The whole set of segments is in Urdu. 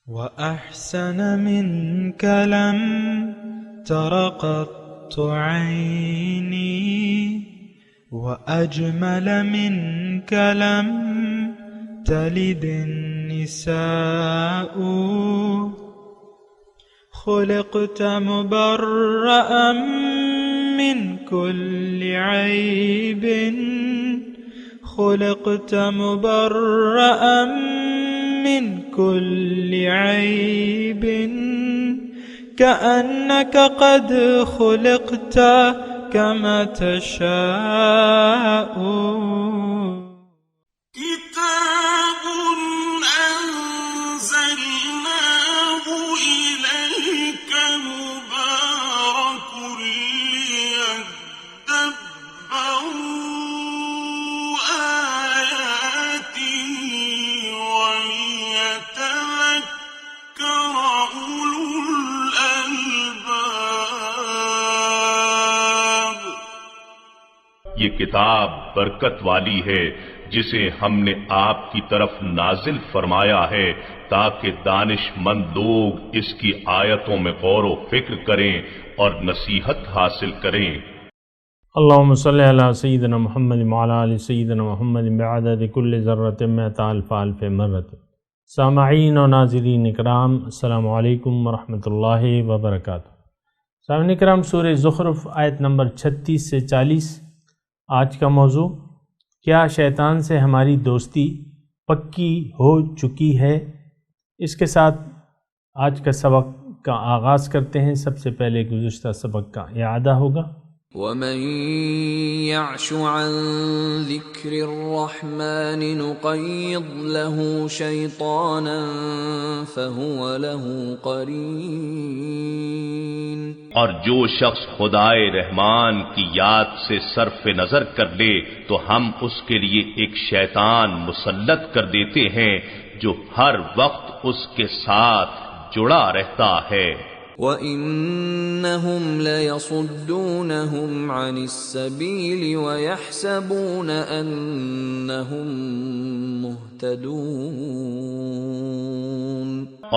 وأحسن منك لم تر قط عيني وأجمل منك لم تلد النساء خلقت مبرأ من كل عيب خلقت مبرأ من كل عيب كأنك قد خلقت كما تشاء كتاب أنزلناه إليك مبارك ليدبروا آياته وليتذكر أولو الألباب۔ یہ کتاب برکت والی ہے جسے ہم نے آپ کی طرف نازل فرمایا ہے تاکہ دانش مند لوگ اس کی آیتوں میں غور و فکر کریں اور نصیحت حاصل کریں۔ اللہم صلی علی سیدنا محمد وعلی آل سیدنا محمد بعدد کل ذرۃ مئۃ الف الف مرۃ۔ سامعین و ناظرین اکرام، السلام علیکم ورحمۃ اللہ وبرکاتہ۔ سامعین اکرام، سورہ زخرف آیت نمبر 36 سے 40 آج کا موضوع، کیا شیطان سے ہماری دوستی پکی ہو چکی ہے؟ اس کے ساتھ آج کا سبق کا آغاز کرتے ہیں۔ سب سے پہلے گزشتہ سبق کا اعادہ ہوگا۔ وَمَن يَعْشُ عَن ذِكْرِ الرَّحْمَنِ نُقَيِّضْ لَهُ شَيْطَانًا فَهُوَ لَهُ قَرِينٌ۔ اور جو شخص خدائے رحمان کی یاد سے صرف نظر کر لے تو ہم اس کے لیے ایک شیطان مسلط کر دیتے ہیں جو ہر وقت اس کے ساتھ جڑا رہتا ہے۔ وَإِنَّهُمْ لَيَصُدُّونَهُمْ عَنِ السَّبِيلِ وَيَحْسَبُونَ أَنَّهُمْ مُهْتَدُونَ۔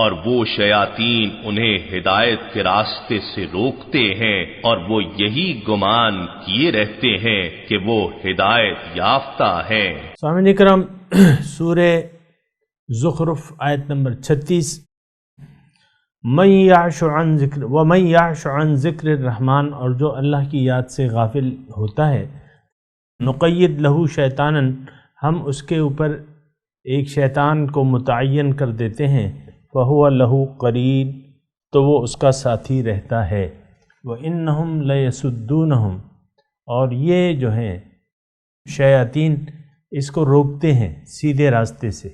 اور وہ شیاطین انہیں ہدایت کے راستے سے روکتے ہیں اور وہ یہی گمان کیے رہتے ہیں کہ وہ ہدایت یافتہ ہیں۔ سامعین اکرام، سورہ زخرف آیت نمبر 36، من یعش عن ذکر ومن یعش عن ذکر الرحمن، اور جو اللہ کی یاد سے غافل ہوتا ہے، نقید لہو شیطانا، ہم اس کے اوپر ایک شیطان کو متعین کر دیتے ہیں، فہو لہو قرین، تو وہ اس کا ساتھی رہتا ہے۔ وَإِنَّهُمْ لَيَسُدُّونَهُمْ، اور یہ جو ہیں شیاطین اس کو روکتے ہیں سیدھے راستے سے۔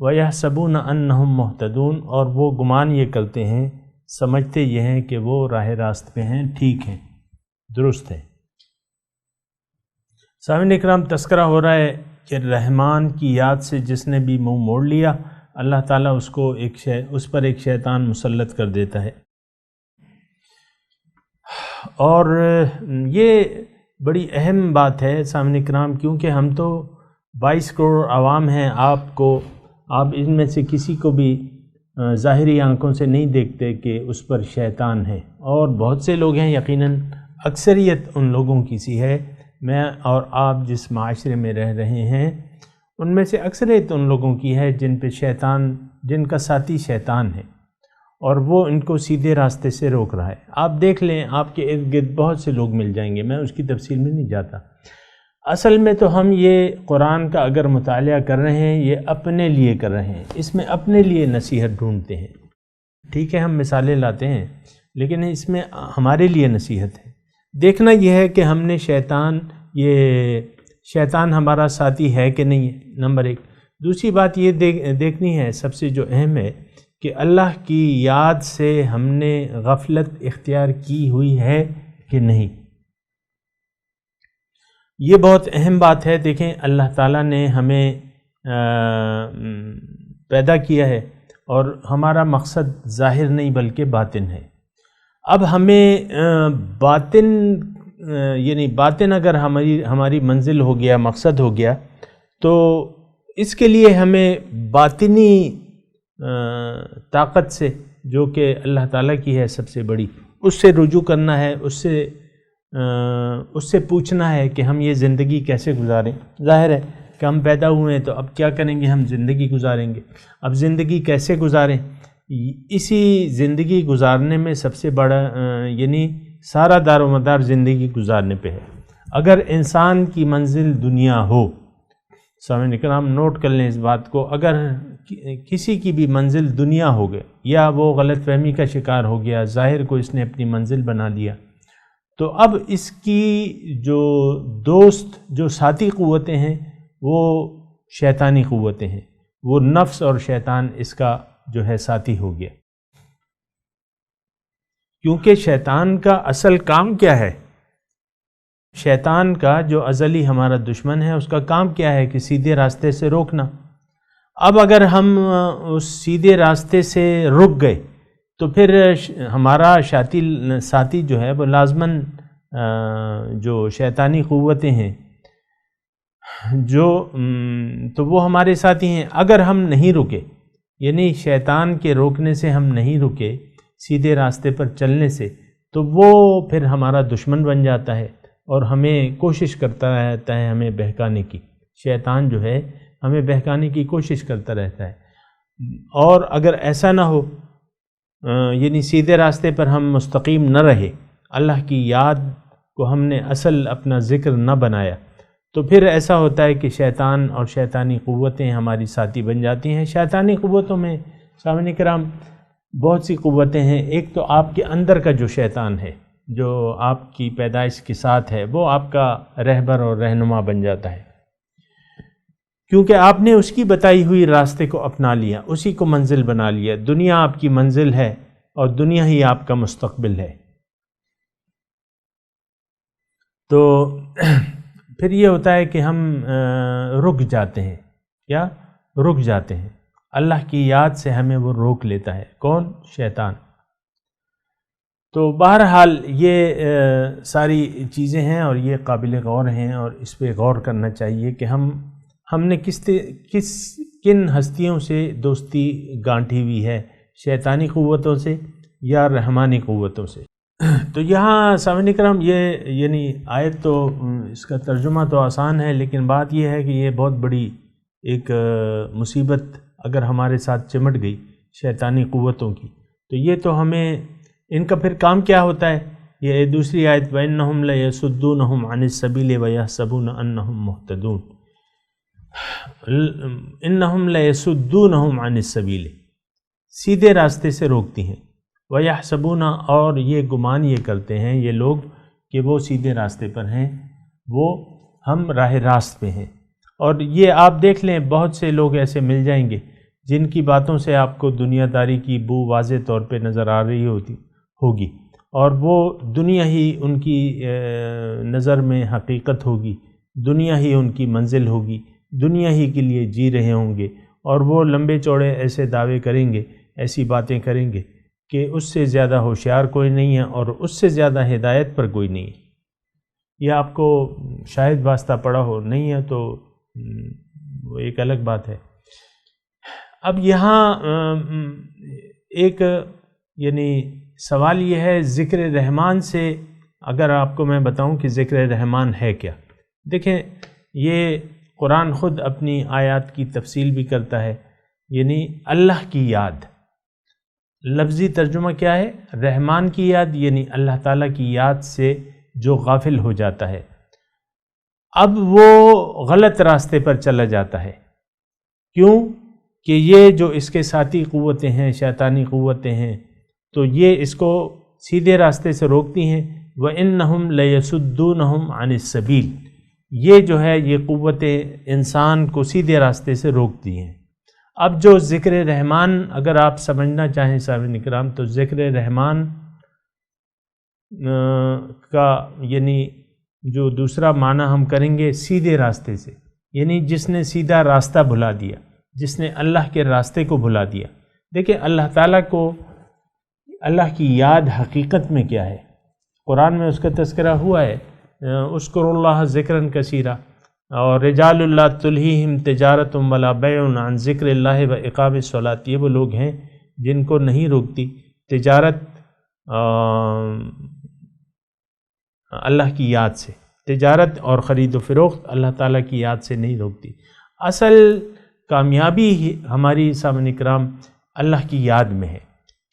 وَيَحْسَبُونَ أَنَّهُمْ مُهْتَدُونَ، اور وہ گمان یہ کرتے ہیں، سمجھتے یہ ہیں کہ وہ راہ راست پہ ہیں، ٹھیک ہیں، درست ہیں۔ سامعین اکرام، تذکرہ ہو رہا ہے کہ رحمان کی یاد سے جس نے بھی منہ موڑ لیا، اللہ تعالیٰ اس پر ایک شیطان مسلط کر دیتا ہے۔ اور یہ بڑی اہم بات ہے سامعین اکرام، کیونکہ ہم تو 22 کروڑ عوام ہیں، آپ ان میں سے کسی کو بھی ظاہری آنکھوں سے نہیں دیکھتے کہ اس پر شیطان ہے، اور بہت سے لوگ ہیں، یقیناً اکثریت ان لوگوں کی سی ہے، میں اور آپ جس معاشرے میں رہ رہے ہیں ان میں سے اکثریت ان لوگوں کی ہے جن پہ شیطان، جن کا ساتھی شیطان ہے، اور وہ ان کو سیدھے راستے سے روک رہا ہے۔ آپ دیکھ لیں، آپ کے ارد گرد بہت سے لوگ مل جائیں گے، میں اس کی تفصیل میں نہیں جاتا۔ اصل میں تو ہم یہ قرآن کا اگر مطالعہ کر رہے ہیں، یہ اپنے لیے کر رہے ہیں، اس میں اپنے لیے نصیحت ڈھونڈتے ہیں۔ ٹھیک ہے، ہم مثالیں لاتے ہیں، لیکن اس میں ہمارے لیے نصیحت ہے۔ دیکھنا یہ ہے کہ ہم نے شیطان ہمارا ساتھی ہے کہ نہیں ہے، نمبر 1۔ دوسری بات یہ دیکھنی ہے، سب سے جو اہم ہے، کہ اللہ کی یاد سے ہم نے غفلت اختیار کی ہوئی ہے کہ نہیں۔ یہ بہت اہم بات ہے۔ دیکھیں، اللہ تعالیٰ نے ہمیں پیدا کیا ہے اور ہمارا مقصد ظاہر نہیں بلکہ باطن ہے۔ اب ہمیں باطن اگر ہماری منزل ہو گیا، مقصد ہو گیا، تو اس کے لیے ہمیں باطنی طاقت سے جو کہ اللہ تعالیٰ کی ہے سب سے بڑی، اس سے رجوع کرنا ہے، اس سے پوچھنا ہے کہ ہم یہ زندگی کیسے گزاریں۔ ظاہر ہے کہ ہم پیدا ہوئے ہیں تو اب کیا کریں گے، ہم زندگی گزاریں گے۔ اب زندگی کیسے گزاریں، اسی زندگی گزارنے میں سب سے بڑا یعنی سارا دار و مدار زندگی گزارنے پہ ہے۔ اگر انسان کی منزل دنیا ہو، سامعین کرام نوٹ کر لیں اس بات کو، اگر کسی کی بھی منزل دنیا ہو گئے یا وہ غلط فہمی کا شکار ہو گیا، ظاہر کو اس نے اپنی منزل بنا لیا، تو اب اس کی جو دوست، جو ساتھی قوتیں ہیں وہ شیطانی قوتیں ہیں، وہ نفس اور شیطان اس کا جو ہے ساتھی ہو گیا۔ کیونکہ شیطان کا اصل کام کیا ہے؟ شیطان کا جو ازلی ہمارا دشمن ہے، اس کا کام کیا ہے کہ سیدھے راستے سے روکنا۔ اب اگر ہم اس سیدھے راستے سے رک گئے تو پھر ہمارا ساتھی جو ہے وہ لازماً جو شیطانی قوتیں ہیں تو وہ ہمارے ساتھی ہیں۔ اگر ہم نہیں رکے، یعنی شیطان کے روکنے سے ہم نہیں رکے، سیدھے راستے پر چلنے سے، تو وہ پھر ہمارا دشمن بن جاتا ہے اور ہمیں کوشش کرتا رہتا ہے ہمیں بہکانے کی۔ شیطان جو ہے ہمیں بہکانے کی کوشش کرتا رہتا ہے۔ اور اگر ایسا نہ ہو، یعنی سیدھے راستے پر ہم مستقیم نہ رہے، اللہ کی یاد کو ہم نے اصل اپنا ذکر نہ بنایا، تو پھر ایسا ہوتا ہے کہ شیطان اور شیطانی قوتیں ہماری ساتھی بن جاتی ہیں۔ شیطانی قوتوں میں سامعین کرام بہت سی قوتیں ہیں۔ ایک تو آپ کے اندر کا جو شیطان ہے، جو آپ کی پیدائش کے ساتھ ہے، وہ آپ کا رہبر اور رہنما بن جاتا ہے، کیونکہ آپ نے اس کی بتائی ہوئی راستے کو اپنا لیا، اسی کو منزل بنا لیا۔ دنیا آپ کی منزل ہے اور دنیا ہی آپ کا مستقبل ہے۔ تو پھر یہ ہوتا ہے کہ ہم رک جاتے ہیں، کیا رک جاتے ہیں، اللہ کی یاد سے ہمیں وہ روک لیتا ہے۔ کون؟ شیطان۔ تو بہرحال یہ ساری چیزیں ہیں اور یہ قابل غور ہیں، اور اس پہ غور کرنا چاہیے کہ ہم نے کن ہستیوں سے دوستی گانٹھی ہوئی ہے، شیطانی قوتوں سے یا رحمانی قوتوں سے۔ تو یہاں سامعین کرام یہ یعنی آیت تو اس کا ترجمہ تو آسان ہے، لیکن بات یہ ہے کہ یہ بہت بڑی ایک مصیبت اگر ہمارے ساتھ چمٹ گئی شیطانی قوتوں کی، تو یہ تو ہمیں ان کا پھر کام کیا ہوتا ہے؟ یہ دوسری آیت وَإِنَّهُمْ لَيَصُدُّونَهُمْ عَنِ السَّبِيلِ وَيَحْسَبُونَ أَنَّهُمْ مُهْتَدُونَ۔ إِنَّهُمْ لَيَصُدُّونَهُمْ عَنِ السَّبِيلِ، سیدھے راستے سے روکتی ہیں، وَيَحْسَبُونَ، اور یہ گمان یہ کرتے ہیں یہ لوگ کہ وہ سیدھے راستے پر ہیں، وہ ہم راہ راست پہ ہیں۔ اور یہ آپ دیکھ لیں بہت سے لوگ ایسے مل جائیں گے جن کی باتوں سے آپ کو دنیا داری کی بو واضح طور پہ نظر آ رہی ہوگی، اور وہ دنیا ہی ان کی نظر میں حقیقت ہوگی، دنیا ہی ان کی منزل ہوگی، دنیا ہی کے لیے جی رہے ہوں گے، اور وہ لمبے چوڑے ایسے دعوے کریں گے، ایسی باتیں کریں گے کہ اس سے زیادہ ہوشیار کوئی نہیں ہے اور اس سے زیادہ ہدایت پر کوئی نہیں ہے۔ یہ آپ کو شاید واسطہ پڑا ہو، نہیں ہے تو وہ ایک الگ بات ہے۔ اب یہاں ایک یعنی سوال یہ ہے، ذکر رحمان سے اگر آپ کو میں بتاؤں کہ ذکر رحمان ہے کیا؟ دیکھیں یہ قرآن خود اپنی آیات کی تفصیل بھی کرتا ہے، یعنی اللہ کی یاد۔ لفظی ترجمہ کیا ہے؟ رحمان کی یاد، یعنی اللہ تعالیٰ کی یاد سے جو غافل ہو جاتا ہے، اب وہ غلط راستے پر چلا جاتا ہے۔ کیوں؟ کہ یہ جو اس کے ساتھی قوتیں ہیں، شیطانی قوتیں ہیں، تو یہ اس کو سیدھے راستے سے روکتی ہیں۔ وَإِنَّهُمْ لَيَصُدُّونَهُمْ عَنِ السَّبِيلِ، یہ جو ہے یہ قوتیں انسان کو سیدھے راستے سے روکتی ہیں۔ اب جو ذکر رحمان اگر آپ سمجھنا چاہیں سامعین کرام، تو ذکر رحمان کا یعنی جو دوسرا معنی ہم کریں گے سیدھے راستے سے، یعنی جس نے سیدھا راستہ بھلا دیا، جس نے اللہ کے راستے کو بھلا دیا۔ دیکھیں اللہ تعالیٰ کو اللہ کی یاد حقیقت میں کیا ہے؟ قرآن میں اس کا تذکرہ ہوا ہے، اذکروا اللہ ذکرا کثیرا، اور رجال اللہ تلہیہم تجارت ولا بیع عن ذکر اللہ و اقام الصلاۃ، یہ وہ لوگ ہیں جن کو نہیں روکتی تجارت اللہ کی یاد سے، تجارت اور خرید و فروخت اللہ تعالیٰ کی یاد سے نہیں روکتی۔ اصل کامیابی ہی ہماری سامعین کرام اللہ کی یاد میں ہے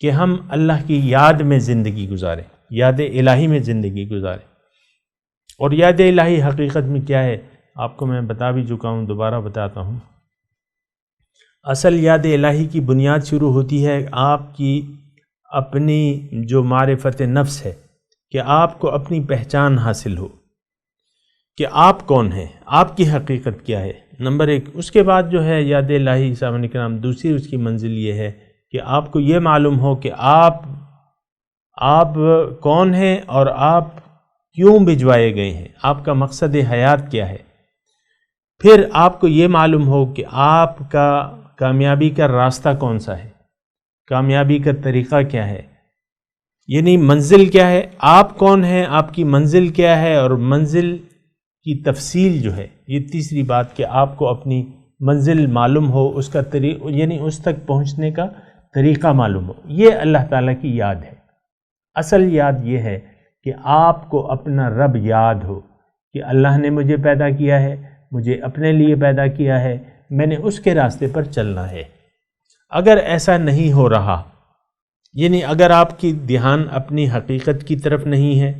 کہ ہم اللہ کی یاد میں زندگی گزاریں، یاد الہی میں زندگی گزاریں۔ اور یاد الہی حقیقت میں کیا ہے آپ کو میں بتا بھی چکا ہوں، دوبارہ بتاتا ہوں۔ اصل یاد الہی کی بنیاد شروع ہوتی ہے آپ کی اپنی جو معرفت نفس ہے، کہ آپ کو اپنی پہچان حاصل ہو کہ آپ کون ہیں، آپ کی حقیقت کیا ہے، نمبر ایک۔ اس کے بعد جو ہے یاد الہی سامعین کرام دوسری اس کی منزل یہ ہے کہ آپ کو یہ معلوم ہو کہ آپ کون ہیں اور آپ کیوں بھجوائے گئے ہیں، آپ کا مقصد حیات کیا ہے۔ پھر آپ کو یہ معلوم ہو کہ آپ کا کامیابی کا راستہ کون سا ہے، کامیابی کا طریقہ کیا ہے، یعنی منزل کیا ہے، آپ کون ہیں، آپ کی منزل کیا ہے، اور منزل کی تفصیل جو ہے، یہ تیسری بات کہ آپ کو اپنی منزل معلوم ہو، اس کا یعنی اس تک پہنچنے کا طریقہ معلوم ہو۔ یہ اللہ تعالیٰ کی یاد ہے۔ اصل یاد یہ ہے کہ آپ کو اپنا رب یاد ہو کہ اللہ نے مجھے پیدا کیا ہے، مجھے اپنے لیے پیدا کیا ہے، میں نے اس کے راستے پر چلنا ہے۔ اگر ایسا نہیں ہو رہا، یعنی اگر آپ کی دھیان اپنی حقیقت کی طرف نہیں ہے،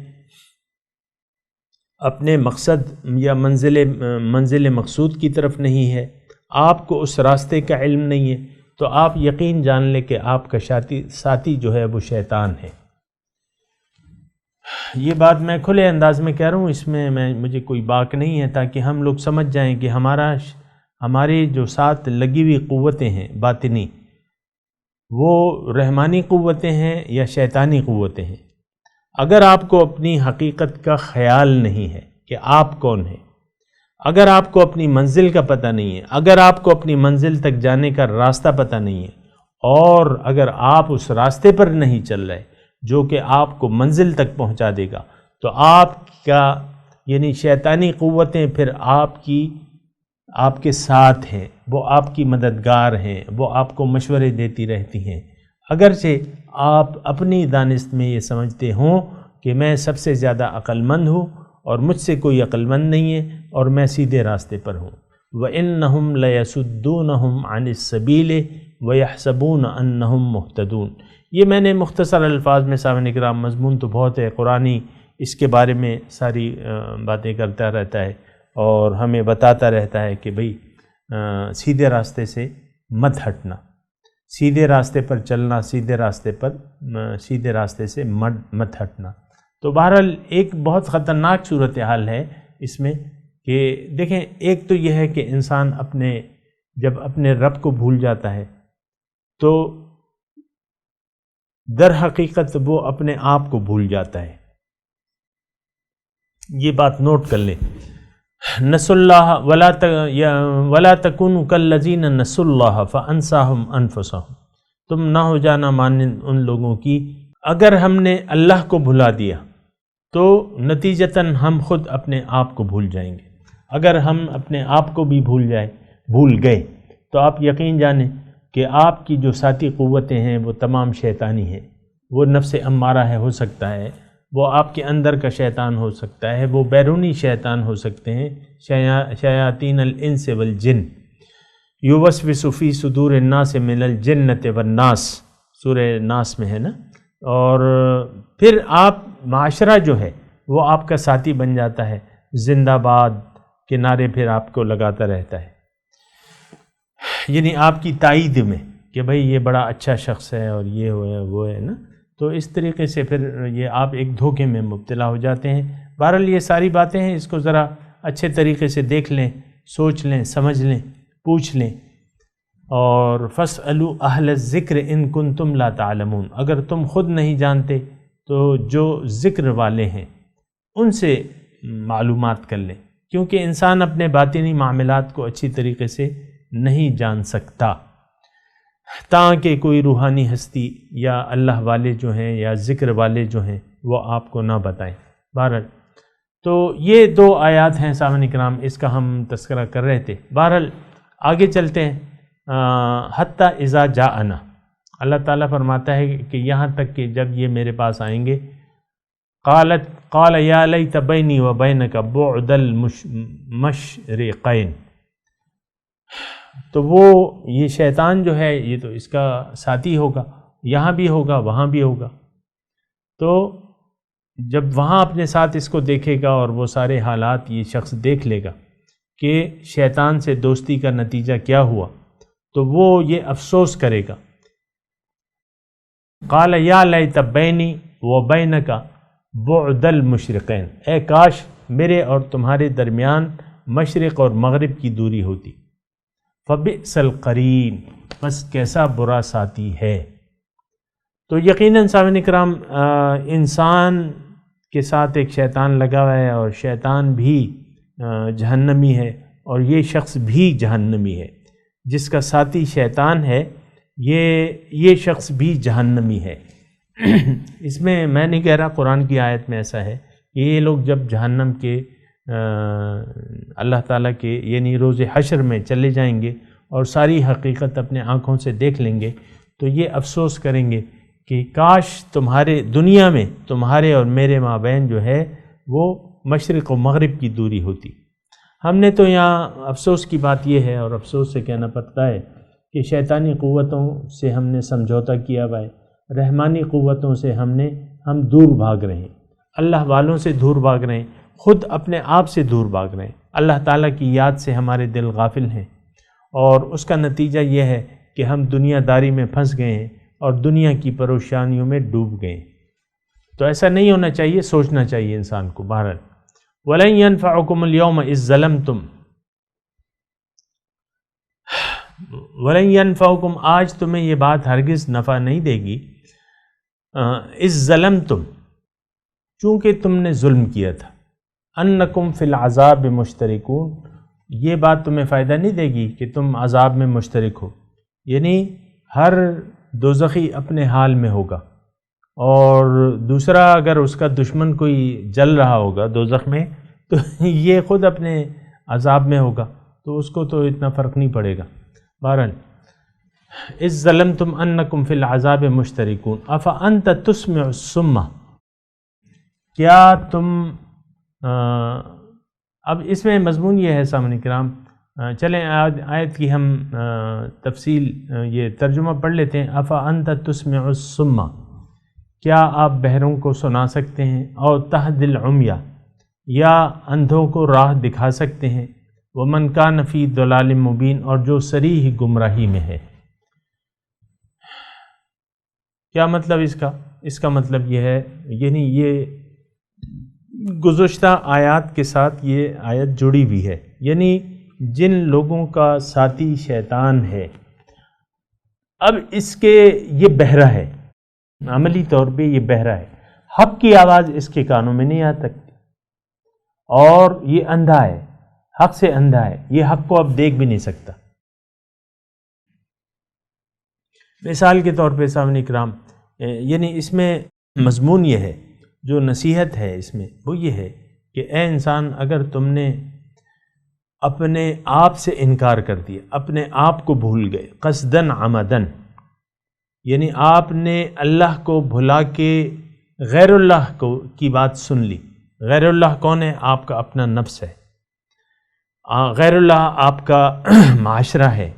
اپنے مقصد یا منزل مقصود کی طرف نہیں ہے، آپ کو اس راستے کا علم نہیں ہے، تو آپ یقین جان لیں کہ آپ کا ساتھی جو ہے وہ شیطان ہے۔ یہ بات میں کھلے انداز میں کہہ رہا ہوں، اس میں مجھے کوئی باک نہیں ہے، تاکہ ہم لوگ سمجھ جائیں کہ ہماری جو ساتھ لگی ہوئی قوتیں ہیں باطنی، وہ رحمانی قوتیں ہیں یا شیطانی قوتیں ہیں۔ اگر آپ کو اپنی حقیقت کا خیال نہیں ہے کہ آپ کون ہیں، اگر آپ کو اپنی منزل کا پتہ نہیں ہے، اگر آپ کو اپنی منزل تک جانے کا راستہ پتہ نہیں ہے، اور اگر آپ اس راستے پر نہیں چل رہے جو کہ آپ کو منزل تک پہنچا دے گا، تو آپ کا یعنی شیطانی قوتیں پھر آپ کے ساتھ ہیں، وہ آپ کی مددگار ہیں، وہ آپ کو مشورے دیتی رہتی ہیں، اگرچہ آپ اپنی دانست میں یہ سمجھتے ہوں کہ میں سب سے زیادہ عقل مند ہوں اور مجھ سے کوئی عقل مند نہیں ہے اور میں سیدھے راستے پر ہوں۔ وَإِنَّهُمْ لَيَسُدُّونَهُمْ عَنِ السَّبِيلِ وَيَحْسَبُونَ أَنَّهُمْ مُهْتَدُونَ۔ یہ میں نے مختصر الفاظ میں سامعین کرام، مضمون تو بہت ہے قرآنی، اس کے بارے میں ساری باتیں کرتا رہتا ہے اور ہمیں بتاتا رہتا ہے کہ بھئی سیدھے راستے سے مت ہٹنا، سیدھے راستے پر چلنا، سیدھے راستے سے مت ہٹنا۔ تو بہرحال ایک بہت خطرناک صورتحال ہے اس میں کہ دیکھیں، ایک تو یہ ہے کہ انسان جب اپنے رب کو بھول جاتا ہے تو در حقیقت وہ اپنے آپ کو بھول جاتا ہے۔ یہ بات نوٹ کر لیں، نسوا اللہ ولا تکونوا کالذین نسوا اللہ فانساہم انفسہم۔ تم نہ ہو جانا مانند ان لوگوں کی، اگر ہم نے اللہ کو بھلا دیا تو نتیجتاً ہم خود اپنے آپ کو بھول جائیں گے۔ اگر ہم اپنے آپ کو بھی بھول گئے تو آپ یقین جانیں کہ آپ کی جو ساتھی قوتیں ہیں وہ تمام شیطانی ہیں۔ وہ نفس امارہ ہو سکتا ہے، وہ آپ کے اندر کا شیطان ہو سکتا ہے، وہ بیرونی شیطان ہو سکتے ہیں، شیاطین الانس والجن یوسوس فی صدور الناس من الجنۃ والناس، سورہ ناس میں ہے نا۔ اور پھر آپ معاشرہ جو ہے وہ آپ کا ساتھی بن جاتا ہے، زندہ باد کے نعرے پھر آپ کو لگاتا رہتا ہے، یعنی آپ کی تائید میں کہ بھئی یہ بڑا اچھا شخص ہے اور یہ وہ ہے نا۔ تو اس طریقے سے پھر یہ آپ ایک دھوکے میں مبتلا ہو جاتے ہیں۔ بہرحال یہ ساری باتیں ہیں، اس کو ذرا اچھے طریقے سے دیکھ لیں، سوچ لیں، سمجھ لیں، پوچھ لیں۔ اور فَاسْأَلُوا أَهْلَ الذِّكْرِ إِن كُنتُمْ لَا تَعْلَمُونَ، اگر تم خود نہیں جانتے تو جو ذکر والے ہیں ان سے معلومات کر لیں، کیونکہ انسان اپنے باطنی معاملات کو اچھی طریقے سے نہیں جان سکتا تاکہ کوئی روحانی ہستی یا اللہ والے جو ہیں یا ذکر والے جو ہیں وہ آپ کو نہ بتائیں۔ بہرحال تو یہ 2 آیات ہیں سامعین کرام، اس کا ہم تذکرہ کر رہے تھے۔ بہرحال آگے چلتے ہیں۔ حتیٰ اذا جاءنا، اللہ تعالیٰ فرماتا ہے کہ یہاں تک کہ جب یہ میرے پاس آئیں گے، قال یا لیت بینی و بینک بعد المشرقین، تو وہ یہ شیطان جو ہے یہ تو اس کا ساتھی ہوگا، یہاں بھی ہوگا وہاں بھی ہوگا، تو جب وہاں اپنے ساتھ اس کو دیکھے گا اور وہ سارے حالات یہ شخص دیکھ لے گا کہ شیطان سے دوستی کا نتیجہ کیا ہوا، تو وہ یہ افسوس کرے گا۔ قال یا لیت بینی و بینک بعد المشرقین، اے کاش میرے اور تمہارے درمیان مشرق اور مغرب کی دوری ہوتی۔ فبئس القرین، بس کیسا برا ساتھی ہے۔ تو یقیناً سامعین کرام انسان کے ساتھ ایک شیطان لگا ہوا ہے، اور شیطان بھی جہنمی ہے، اور یہ شخص بھی جہنمی ہے۔ جس کا ساتھی شیطان ہے یہ شخص بھی جہنمی ہے۔ اس میں میں نہیں کہہ رہا، قرآن کی آیت میں ایسا ہے کہ یہ لوگ جب جہنم کے اللہ تعالیٰ کے یعنی روز حشر میں چلے جائیں گے اور ساری حقیقت اپنے آنکھوں سے دیکھ لیں گے، تو یہ افسوس کریں گے کہ کاش تمہارے دنیا میں تمہارے اور میرے مابین جو ہے وہ مشرق و مغرب کی دوری ہوتی۔ ہم نے تو یہاں افسوس کی بات یہ ہے، اور افسوس سے کہنا پڑتا ہے کہ شیطانی قوتوں سے ہم نے سمجھوتا کیا ہوا ہے، رحمانی قوتوں سے ہم دور بھاگ رہے ہیں، اللہ والوں سے دور بھاگ رہے ہیں، خود اپنے آپ سے دور بھاگ رہے ہیں، اللہ تعالیٰ کی یاد سے ہمارے دل غافل ہیں، اور اس کا نتیجہ یہ ہے کہ ہم دنیا داری میں پھنس گئے ہیں اور دنیا کی پریشانیوں میں ڈوب گئے ہیں۔ تو ایسا نہیں ہونا چاہیے، سوچنا چاہیے انسان کو۔ بہرحال وَلَن يَنفَعُكُمُ الْيَوْمَ إِذ ظَّلَمْتُمْ، وَلَن يَنفَعُكُمْ، آج تمہیں یہ بات ہرگز نفع نہیں دے گی، اِذ ظَّلَمْتُمْ، چونکہ تم نے ظلم کیا تھا، أَنَّكُمْ فِي الْعَذَابِ مُشْتَرِكُونَ، یہ بات تمہیں فائدہ نہیں دے گی کہ تم عذاب میں مشترک ہو، یعنی ہر دوزخی اپنے حال میں ہوگا، اور دوسرا اگر اس کا دشمن کوئی جل رہا ہوگا دوزخ میں تو یہ خود اپنے عذاب میں ہوگا، تو اس کو تو اتنا فرق نہیں پڑے گا۔ بہرحال اِذ ظَّلَمْتُمْ أَنَّكُمْ فِي الْعَذَابِ مُشْتَرِكُونَ أَفَأَنْتَ تُسْمِعُ الصُّمَّ، کیا تم اب اس میں مضمون یہ ہے سامعین کرام، چلیں آیت کی ہم تفصیل یہ ترجمہ پڑھ لیتے ہیں۔ أَفَأَنْتَ تُسْمِعُ الصُّمَّ، کیا آپ بہروں کو سنا سکتے ہیں، اور تَهْدِي الْعُمْيَ، یا اندھوں کو راہ دکھا سکتے ہیں، وَمَنْ كَانَ فِي ضَلَالٍ مُبِينٍ، اور جو صریح گمراہی میں ہے۔ کیا مطلب اس کا مطلب یہ ہے، یعنی یہ گزشتہ آیات کے ساتھ یہ آیت جڑی ہوئی ہے، یعنی جن لوگوں کا ساتھی شیطان ہے، اب اس کے یہ بہرا ہے، عملی طور پہ یہ بہرا ہے، حق کی آواز اس کے کانوں میں نہیں آ سکتی، اور یہ اندھا ہے، حق سے اندھا ہے، یہ حق کو اب دیکھ بھی نہیں سکتا۔ مثال کے طور پہ سامعین کرام، یعنی اس میں مضمون یہ ہے، جو نصیحت ہے اس میں وہ یہ ہے کہ اے انسان، اگر تم نے اپنے آپ سے انکار کر دیا، اپنے آپ کو بھول گئے، قصدن عمدن، یعنی آپ نے اللہ کو بھلا کے غیر اللہ کی بات سن لی۔ غیر اللہ کون ہے؟ آپ کا اپنا نفس ہے، غیر اللہ آپ کا معاشرہ ہے،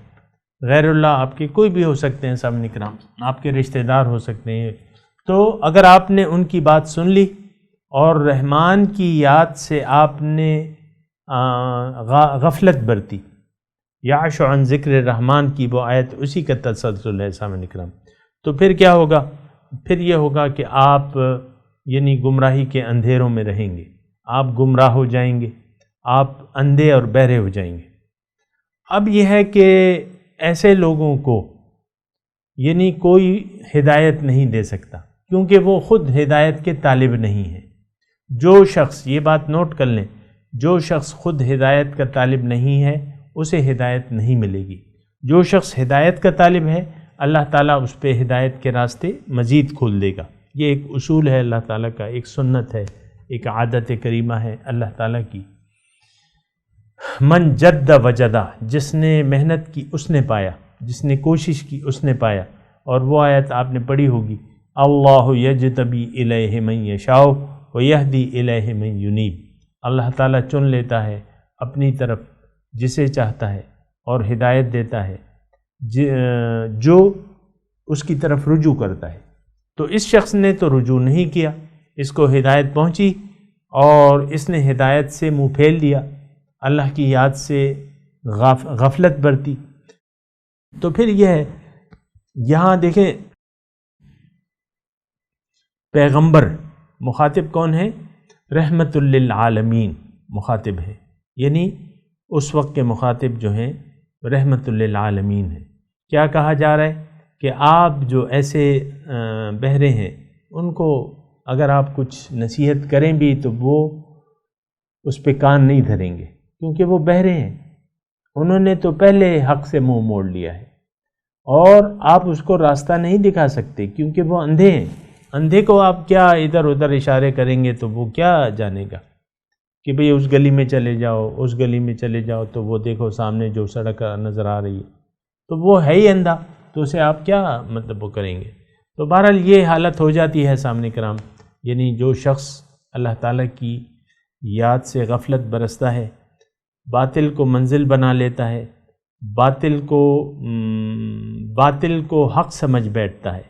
غیر اللہ آپ کے کوئی بھی ہو سکتے ہیں سامعین کرام، آپ کے رشتہ دار ہو سکتے ہیں۔ تو اگر آپ نے ان کی بات سن لی اور رحمان کی یاد سے آپ نے غفلت برتی، یعش عن ذکر رحمان کی وہ آیت اسی کا تسلسل ہے سامعین کرام، تو پھر کیا ہوگا؟ پھر یہ ہوگا کہ آپ یعنی گمراہی کے اندھیروں میں رہیں گے، آپ گمراہ ہو جائیں گے، آپ اندھے اور بہرے ہو جائیں گے۔ اب یہ ہے کہ ایسے لوگوں کو یعنی کوئی ہدایت نہیں دے سکتا، کیونکہ وہ خود ہدایت کے طالب نہیں ہیں۔ جو شخص، یہ بات نوٹ کر لیں، جو شخص خود ہدایت کا طالب نہیں ہے اسے ہدایت نہیں ملے گی۔ جو شخص ہدایت کا طالب ہے اللہ تعالیٰ اس پہ ہدایت کے راستے مزید کھول دے گا۔ یہ ایک اصول ہے اللہ تعالیٰ کا، ایک سنت ہے ایک عادت کریمہ ہے اللہ تعالیٰ کی. من جد وجدہ، جس نے محنت کی اس نے پایا، جس نے کوشش کی اس نے پایا. اور وہ آیت آپ نے پڑھی ہوگی، اللہ یجتبی الیہ من یشاء ویہدی الیہ من ینیب. اللہ تعالیٰ چن لیتا ہے اپنی طرف جسے چاہتا ہے اور ہدایت دیتا ہے جو اس کی طرف رجوع کرتا ہے. تو اس شخص نے تو رجوع نہیں کیا، اس کو ہدایت پہنچی اور اس نے ہدایت سے منہ پھیر لیا، اللہ کی یاد سے غفلت برتی. تو پھر یہ ہے، یہاں دیکھیں پیغمبر مخاطب کون ہے؟ رحمت للعالمین مخاطب ہے، یعنی اس وقت کے مخاطب جو ہیں رحمت للعالمین ہے. کیا کہا جا رہا ہے کہ آپ جو ایسے بہرے ہیں ان کو اگر آپ کچھ نصیحت کریں بھی تو وہ اس پہ کان نہیں دھریں گے، کیونکہ وہ بہرے ہیں، انہوں نے تو پہلے حق سے منہ موڑ لیا ہے، اور آپ اس کو راستہ نہیں دکھا سکتے کیونکہ وہ اندھے ہیں. اندھے کو آپ کیا ادھر ادھر اشارے کریں گے تو وہ کیا جانے گا کہ بھئی اس گلی میں چلے جاؤ، اس گلی میں چلے جاؤ، تو وہ دیکھو سامنے جو سڑک نظر آ رہی ہے، تو وہ ہے ہی اندھا، تو اسے آپ کیا مطلب وہ کریں گے. تو بہرحال یہ حالت ہو جاتی ہے سامنے کرام، یعنی جو شخص اللہ تعالیٰ کی یاد سے غفلت برستا ہے، باطل کو منزل بنا لیتا ہے، باطل کو حق سمجھ بیٹھتا ہے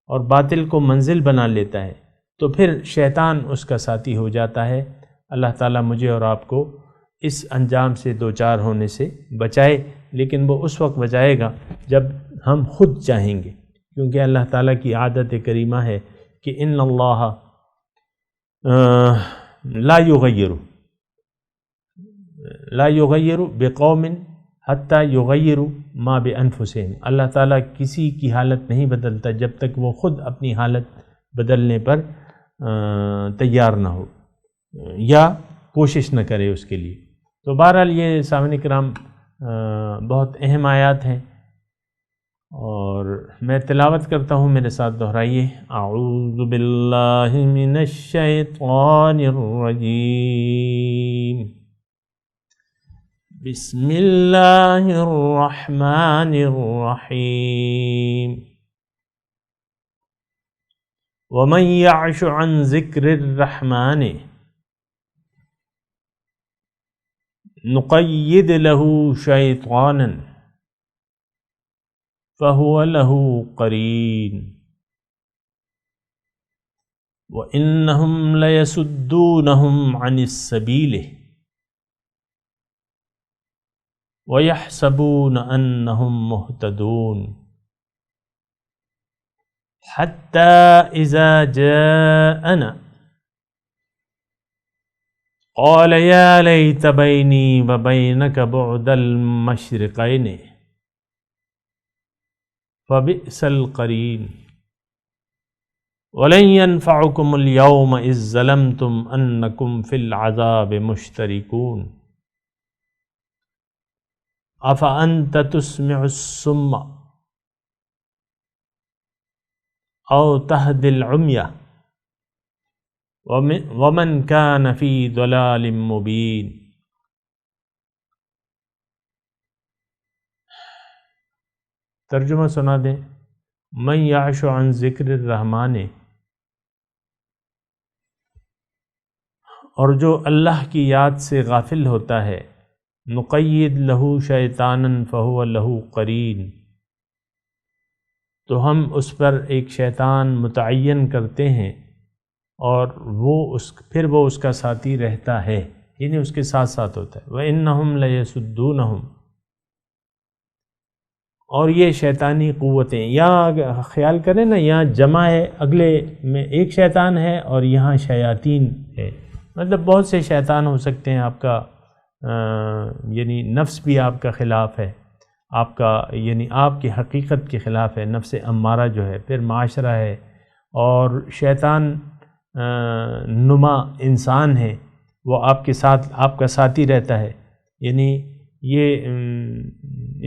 اور باطل کو منزل بنا لیتا ہے، تو پھر شیطان اس کا ساتھی ہو جاتا ہے. اللہ تعالیٰ مجھے اور آپ کو اس انجام سے دوچار ہونے سے بچائے، لیکن وہ اس وقت بچائے گا جب ہم خود چاہیں گے، کیونکہ اللہ تعالیٰ کی عادت کریمہ ہے کہ ان اللہ لا یغیر بقوم حتی یغیروا ما بانفسہم. اللہ تعالیٰ کسی کی حالت نہیں بدلتا جب تک وہ خود اپنی حالت بدلنے پر تیار نہ ہو یا کوشش نہ کرے اس کے لیے. تو بہرحال یہ سامعین کرام بہت اہم آیات ہیں، اور میں تلاوت کرتا ہوں، میرے ساتھ دہرائیے. اعوذ باللہ من الشیطان الرجیم، بسم اللہ الرحمن الرحیم. ومن یعش عن ذکر الرحمن نقید له شیطانا فهو له قرین وإنهم ليصدونهم عن السبيل ويحسبون أنهم مهتدون حتى إذا جاءنا قال يا ليت بيني وبينك بعد المشرقين فبئس القرين وَلَن يَنفَعُكُمُ الْيَوْمَ إِذ ظَّلَمْتُمْ أَنَّكُمْ فِي الْعَذَابِ مُشْتَرِكُونَ أَفَأَنْتَ تُسْمِعُ الصُّمَّ أَوْ تَهْدِي الْعُمْيَ وَمَنْ كَانَ فِي ضَلَالٍ مُبِينٍ. ترجمہ سنا دیں. من یعش عن ذکر الرحمن، اور جو اللہ کی یاد سے غافل ہوتا ہے، نقید لہو شیطانا فہو لہو قرین، تو ہم اس پر ایک شیطان متعین کرتے ہیں اور پھر وہ اس کا ساتھی رہتا ہے، یعنی اس کے ساتھ ساتھ ہوتا ہے. وَإِنَّهُمْ لَيَسُدُّونَهُمْ، اور یہ شیطانی قوتیں، یہاں خیال کریں نا، یہاں جمع ہے، اگلے میں ایک شیطان ہے اور یہاں شیاطین ہے، مطلب بہت سے شیطان ہو سکتے ہیں. آپ کا یعنی نفس بھی آپ کا خلاف ہے، آپ کا یعنی آپ کی حقیقت کے خلاف ہے، نفس امارہ جو ہے، پھر معاشرہ ہے، اور شیطان نما انسان ہے، وہ آپ کے ساتھ آپ کا ساتھی رہتا ہے. یعنی یہ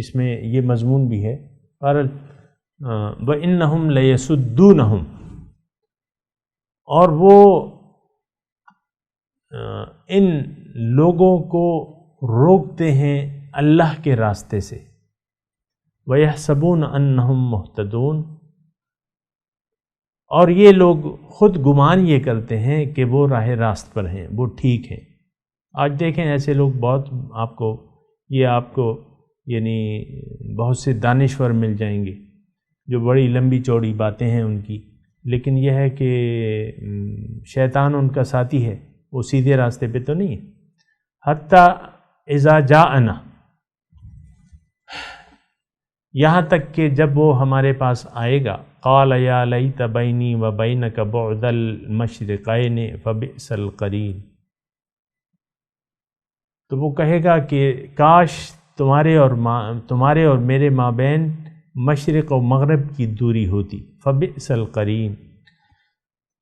اس میں یہ مضمون بھی ہے. وَإِنَّهُمْ لَيَسُدُّونَهُمْ، اور وہ ان لوگوں کو روکتے ہیں اللہ کے راستے سے، وَيَحْسَبُونَ أَنَّهُمْ مُهْتَدُونَ، اور یہ لوگ خود گمان یہ کرتے ہیں کہ وہ راہ راست پر ہیں، وہ ٹھیک ہیں۔ آج دیکھیں ایسے لوگ بہت آپ کو یعنی بہت سے دانشور مل جائیں گے جو بڑی لمبی چوڑی باتیں ہیں ان کی، لیکن یہ ہے کہ شیطان ان کا ساتھی ہے، وہ سیدھے راستے پہ تو نہیں ہے۔ حتیٰ اذا جاءنا، یہاں تک کہ جب وہ ہمارے پاس آئے گا، قال یا لیت بینی و بینک بعد المشرقین فبئس القرین، تو وہ کہے گا کہ کاش تمہارے اور میرے مابین مشرق و مغرب کی دوری ہوتی، فبئس القرین،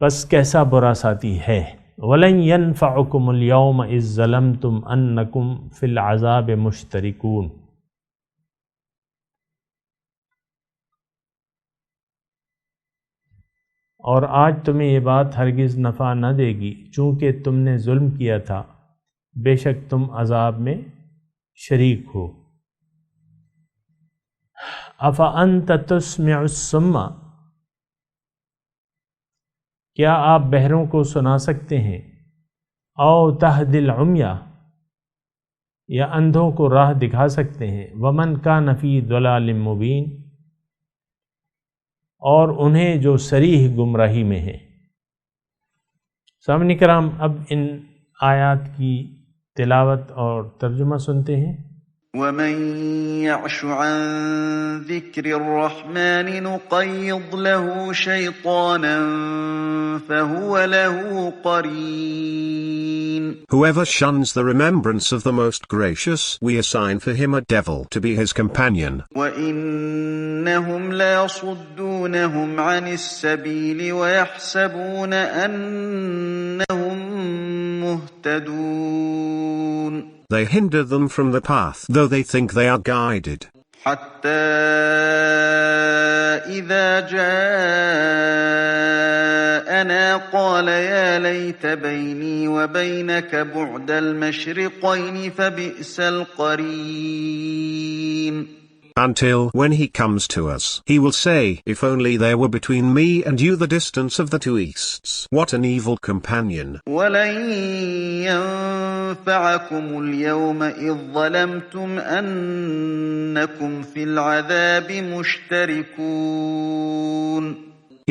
بس کیسا برا ساتھی ہے۔ وَلَن يَنفَعُكُمُ الْيَوْمَ إِذ ظَّلَمْتُمْ أَنَّكُمْ فِي الْعَذَابِ مُشْتَرِكُونَ، اور آج تمہیں یہ بات ہرگز نفع نہ دے گی چونکہ تم نے ظلم کیا تھا، بے شک تم عذاب میں شریک ہو۔ أَفَأَنْتَ تُسْمِعُ الصُّمَّ، کیا آپ بہروں کو سنا سکتے ہیں؟ او تہدی العمیٰ، یا اندھوں کو راہ دکھا سکتے ہیں؟ ومن کان فی ضلال مبین، اور انہیں جو صریح گمراہی میں ہیں۔ سامعین کرام، اب ان آیات کی تلاوت اور ترجمہ سنتے ہیں۔ وَمَن يَعْشُ عَن ذِكْرِ الرَّحْمَنِ نُقَيِّضْ لَهُ شَيْطَانًا فَهُوَ لَهُ قَرِينٌ. Whoever shuns the remembrance of the Most Gracious, we assign for him a devil to be his companion. وَإِنَّهُمْ لَيَصُدُّونَهُمْ عَنِ السَّبِيلِ وَيَحْسَبُونَ أَنَّهُمْ مُهْتَدُونَ. They hinder them from the path, though they think they are guided. حَتَّى إِذَا جَاءَنَا قَالَ يَا لَيْتَ بَيْنِي وَبَيْنَكَ بُعْدَ الْمَشْرِقَيْنِ فَبِئْسَ الْقَرِينُ. Until, when he comes to us, he will say, if only there were between me and you the distance of the two easts. What an evil companion. وَلَن يَنفَعَكُمُ الْيَوْمَ إِذ ظَّلَمْتُمْ أَنَّكُمْ فِي الْعَذَابِ مُشْتَرِكُونَ.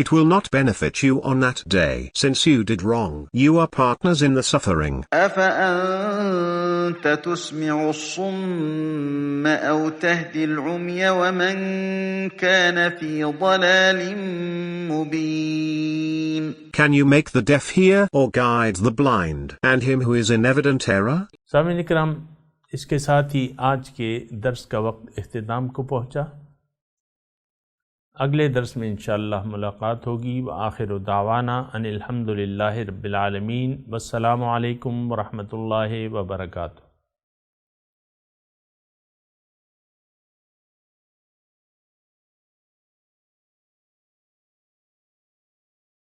It will not benefit you on that day, since you did wrong. You are partners in the suffering. أَفَأَنْتَ تُسْمِعُ الصُّمَّ أَوْ تَهْدِي الْعُمْيَ وَمَنْ كَانَ فِي ضَلَالٍ مُبِينٍ. Can you make the deaf hear, or guide the blind, and him who is in evident error? سامعین اکرام، اس کے ساتھ ہی آج کے درس کا وقت اختتام کو پہنچا۔ اگلے درس میں انشاءاللہ ملاقات ہوگی۔ وآخر دعوانا ان الحمدللہ رب العالمین، والسلام علیکم ورحمۃ اللہ وبرکاتہ۔